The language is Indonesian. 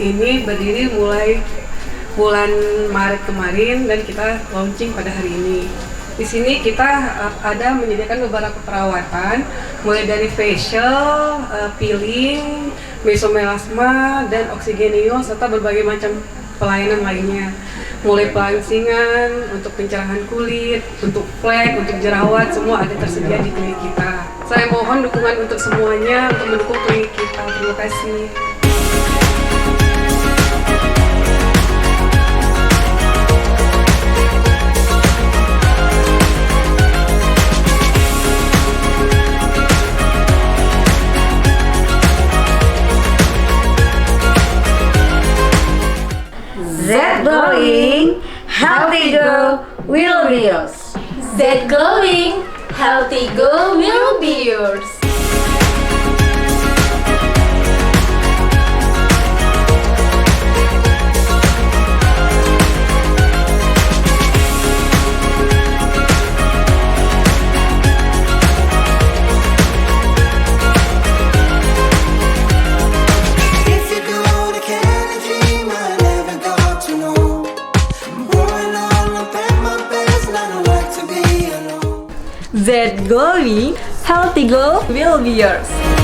ini berdiri mulai bulan Maret kemarin dan kita launching pada hari ini. Di sini kita ada menyediakan beberapa perawatan, mulai dari facial, peeling, mesomelasma, dan oksigenio, serta berbagai macam pelayanan lainnya. Mulai pelansingan, untuk pencerahan kulit, untuk flek, untuk jerawat, semua ada tersedia di klinik kita. Saya mohon dukungan untuk semuanya untuk mendukung klinik kita. Terima kasih. Z Glowing, Healthy Glow will be yours. Z Glowing, Healthy Glow will be yours. Z Glowing, Healthy Glow will be yours.